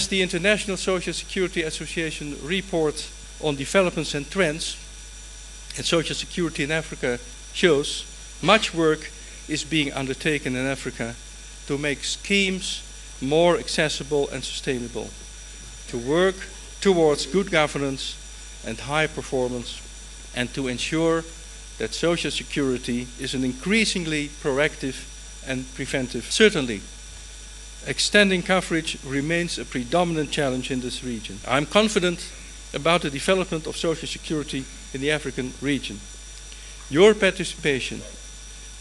As the International Social Security Association report on developments and trends in social security in Africa shows, much work is being undertaken in Africa to make schemes more accessible and sustainable, to work towards good governance and high performance, and to ensure that social security is an increasingly proactive and preventive. Certainly, extending coverage remains a predominant challenge in this region. I'm confident about the development of social security in the African region. Your participation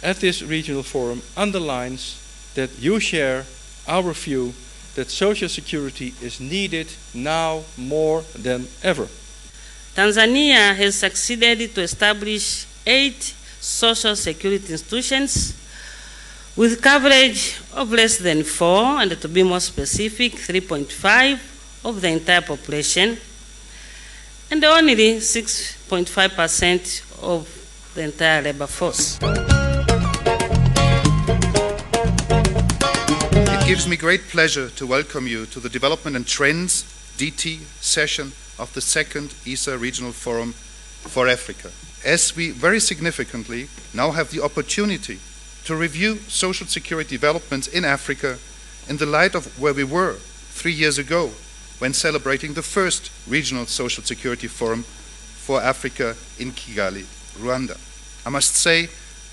at this regional forum underlines that you share our view that social security is needed now more than ever. Tanzania has succeeded to establish 8 social security institutions with coverage of less than 4, and to be more specific, 3.5 of the entire population, and only 6.5% of the entire labor force. It gives me great pleasure to welcome you to the Development and Trends DT session of the second ISSA Regional Forum for Africa, as we very significantly now have the opportunity to review social security developments in Africa in the light of where we were 3 years ago when celebrating the first Regional Social Security Forum for Africa in Kigali, Rwanda. I must say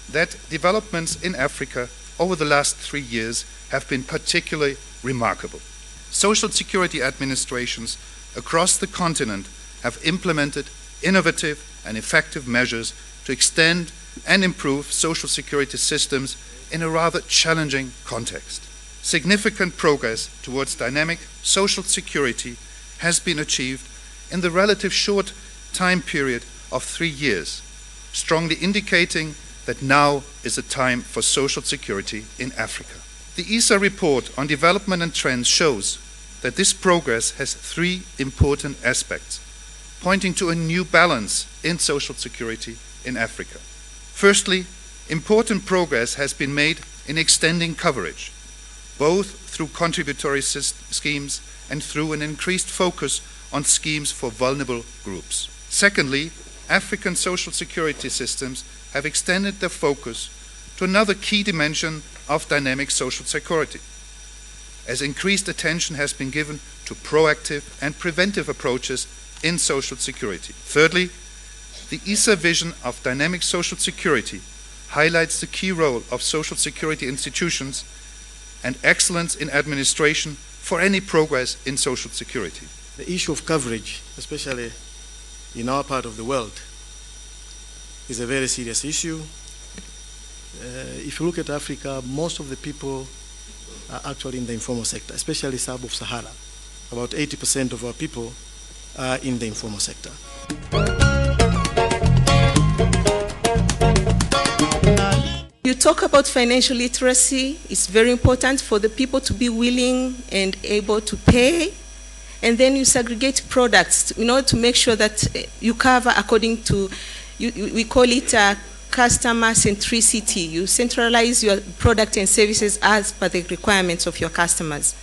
that developments in Africa over the last 3 years have been particularly remarkable. Social security administrations across the continent have implemented innovative and effective measures to extend and improve social security systems in a rather challenging context. Significant progress towards dynamic social security has been achieved in the relative short time period of 3 years, strongly indicating that now is a time for social security in Africa. The ISSA report on development and trends shows that this progress has 3 important aspects, pointing to a new balance in social security in Africa. Firstly, important progress has been made in extending coverage, both through contributory schemes and through an increased focus on schemes for vulnerable groups. Secondly, African social security systems have extended their focus to another key dimension of dynamic social security, as increased attention has been given to proactive and preventive approaches in social security. Thirdly, the ISSA vision of dynamic social security highlights the key role of social security institutions and excellence in administration for any progress in social security. The issue of coverage, especially in our part of the world, is a very serious issue. If you look at Africa, most of the people are actually in the informal sector, especially south of Sahara. About 80% of our people are in the informal sector. You talk about financial literacy. It's very important for the people to be willing and able to pay. And then you segregate products in order to make sure that you cover according to, we call it customer centricity. You centralize your product and services as per the requirements of your customers.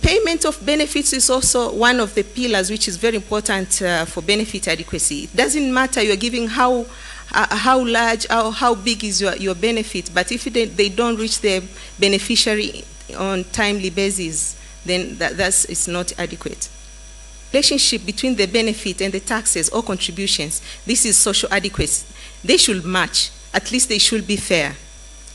Payment of benefits is also one of the pillars which is very important for benefit adequacy. It doesn't matter you're giving how large, how big is your benefit, but if they don't reach the beneficiary on timely basis, then it's not adequate. Relationship between the benefit and the taxes or contributions, this is social adequacy. They should match, at least they should be fair.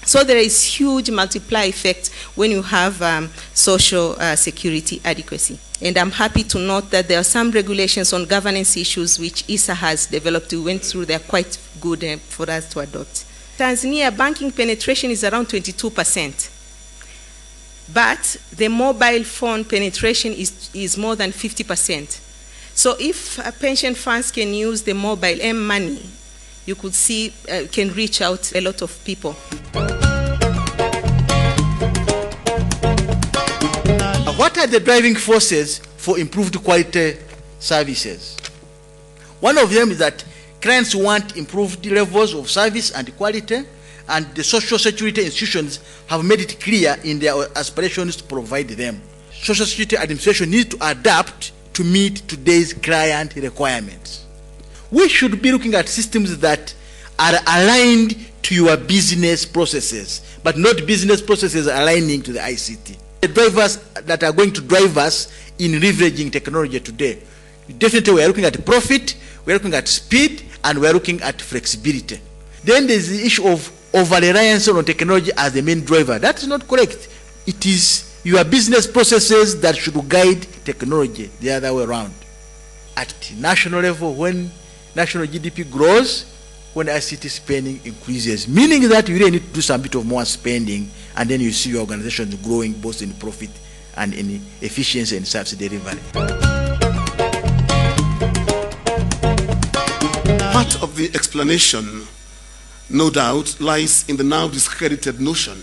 So there is huge multiplier effect when you have social security adequacy. And I'm happy to note that there are some regulations on governance issues which ISSA has developed. We went through, they're quite good for us to adopt. Tanzania banking penetration is around 22%. But the mobile phone penetration is more than 50%. So if pension funds can use the mobile M-money, you could see can reach out a lot of people. What are the driving forces for improved quality services? One of them is that clients want improved levels of service and quality, and the social security institutions have made it clear in their aspirations to provide them. Social Security Administration needs to adapt to meet today's client requirements. We should be looking at systems that are aligned to your business processes, but not business processes aligning to the ICT. The drivers that are going to drive us in leveraging technology today. Definitely we are looking at profit, we are looking at speed, and we are looking at flexibility. Then there's the issue of over-reliance on technology as the main driver. That is not correct. It is your business processes that should guide technology, the other way around. At national level, when national GDP grows, when ICT spending increases, meaning that you really need to do some bit of more spending, and then you see your organization growing both in profit and in efficiency and service delivery. Part of the explanation, no doubt, lies in the now discredited notion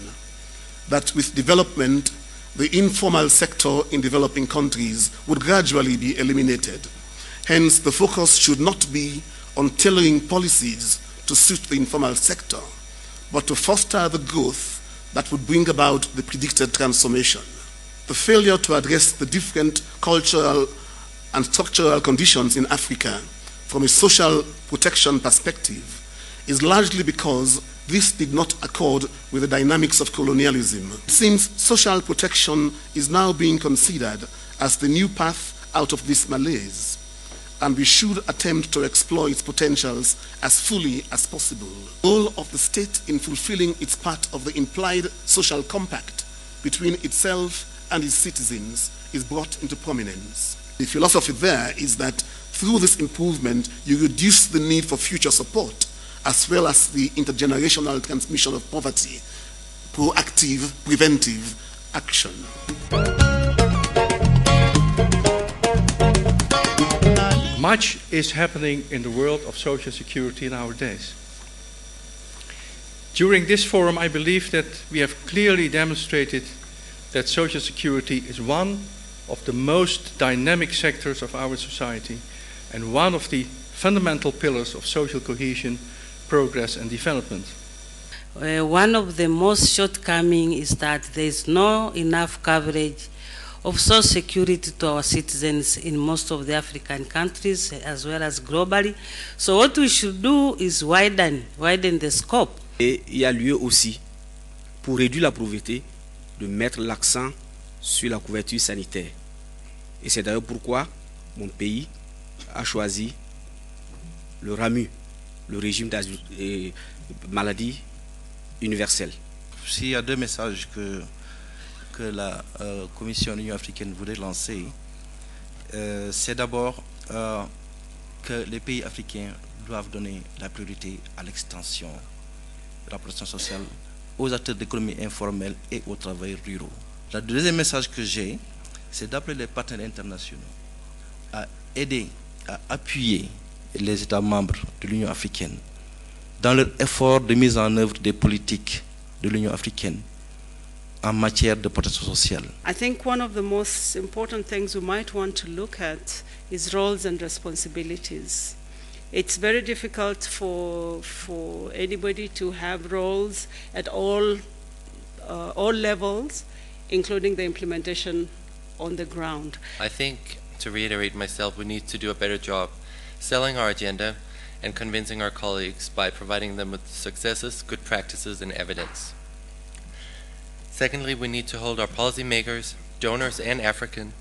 that with development, the informal sector in developing countries would gradually be eliminated. Hence, the focus should not be on tailoring policies to suit the informal sector, but to foster the growth that would bring about the predicted transformation. The failure to address the different cultural and structural conditions in Africa from a social protection perspective is largely because this did not accord with the dynamics of colonialism. It seems social protection is now being considered as the new path out of this malaise, and we should attempt to explore its potentials as fully as possible. The role of the state in fulfilling its part of the implied social compact between itself and its citizens is brought into prominence. The philosophy there is that through this improvement, you reduce the need for future support, as well as the intergenerational transmission of poverty, proactive, preventive action. Much is happening in the world of social security nowadays. During this forum, I believe that we have clearly demonstrated that social security is one of the most dynamic sectors of our society and one of the fundamental pillars of social cohesion, progress and development. One of the most shortcomings is that there is not enough coverage of social security to our citizens in most of the African countries as well as globally. So what we should do is widen the scope. Et il y a lieu aussi, pour réduire la pauvreté, de mettre l'accent sur la couverture sanitaire. Et c'est d'ailleurs pourquoi mon pays a choisi le RAMU, le régime de maladie universelle. S'il y a deux messages que la Commission de l'Union africaine voudrait lancer, c'est d'abord que les pays africains doivent donner la priorité à l'extension de la protection sociale aux acteurs de l'économie informelle et aux travailleurs ruraux. Le deuxième message que j'ai, c'est d'appeler les partenaires internationaux à aider, à appuyer les États membres de l'Union africaine dans leur effort de mise en œuvre des politiques de l'Union africaine en matière de protection sociale. I think one of the most important things we might want to look at is roles and responsibilities. It's very difficult for anybody to have roles at all levels, including the implementation on the ground. I think, to reiterate myself, we need to do a better job selling our agenda and convincing our colleagues by providing them with successes, good practices, and evidence. Secondly, we need to hold our policymakers, donors, and African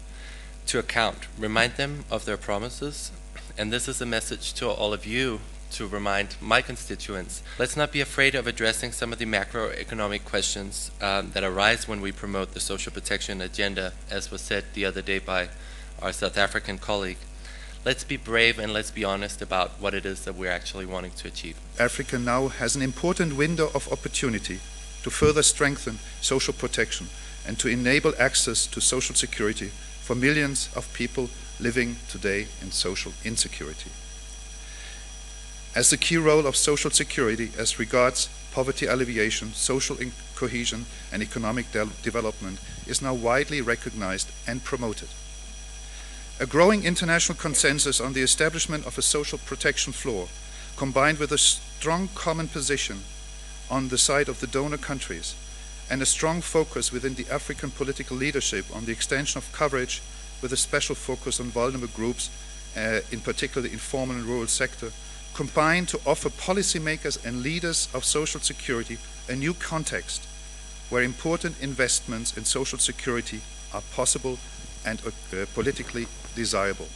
to account, remind them of their promises, and this is a message to all of you to remind my constituents. Let's not be afraid of addressing some of the macroeconomic questions that arise when we promote the social protection agenda, as was said the other day by our South African colleague. Let's be brave and let's be honest about what it is that we're actually wanting to achieve. Africa now has an important window of opportunity to further strengthen social protection and to enable access to social security for millions of people living today in social insecurity. As the key role of social security as regards poverty alleviation, social cohesion and economic development is now widely recognized and promoted. A growing international consensus on the establishment of a social protection floor, combined with a strong common position on the side of the donor countries and a strong focus within the African political leadership on the extension of coverage with a special focus on vulnerable groups, in particular the informal and rural sector, combine to offer policymakers and leaders of social security a new context where important investments in social security are possible and politically desirable.